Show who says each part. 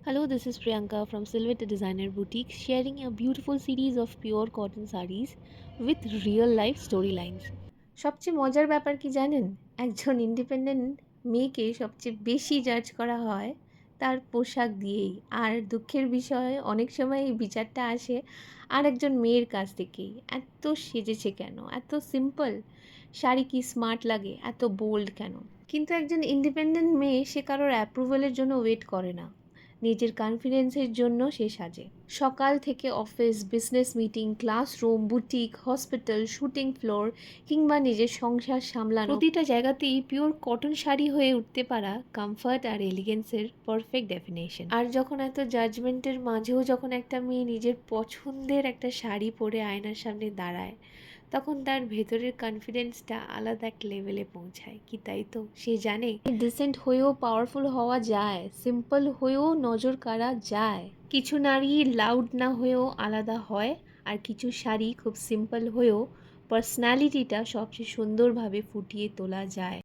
Speaker 1: Hello, this is Priyanka from Silhouette Designer Boutique sharing a beautiful series of pure cotton sarees with real life storylines. সবচেয়ে মজার ব্যাপার কি জানেন? একজন independent মেয়েকে সবচেয়ে বেশি জাজ করা হয় তার পোশাক দিয়েই। আর দুঃখের বিষয় অনেক সময় এই বিচারটা আসে আরেকজন মেয়ের কাছ থেকেই। এত সেজেছে কেন? এত সিম্পল শাড়ি কি স্মার্ট লাগে? এত বোল্ড কেন? কিন্তু একজন ইন্ডিপেন্ডেন্ট মেয়ে সে কারোর অ্যাপ্রুভালের জন্য ওয়েট করে না। নিজের কনফিডেন্সের জন্য সে সাজে। সকাল থেকে office, business meeting, classroom, boutique, hospital, shooting floor কিংবা নিজের সংসার সামলানো প্রতিটা জায়গাতেই পিওর কটন শাড়ি হয়ে উঠতে পারা কমফর্ট আর এলিগেন্সের পারফেক্ট ডেফিনেশন। আর যখন এত জাজমেন্টের মাঝেও যখন একটা মেয়ে নিজের পছন্দের একটা শাড়ি পরে আয়নার সামনে দাঁড়ায়, তখন তার ভেতরের কনফিডেন্সটা আলাদা এক লেভেলে পৌঁছায়। কি তাই তো? সে জানে ডিসেন্ট হয়েও পাওয়ারফুল হওয়া যায়, সিম্পল হয়েও নজর কাড়া যায়। কিছু নারী লাউড না হয়েও আলাদা হয়, আর কিছু শাড়ি খুব সিম্পল হয়েও পার্সোনালিটিটা সবচেয়ে সুন্দরভাবে ফুটিয়ে তোলা যায়।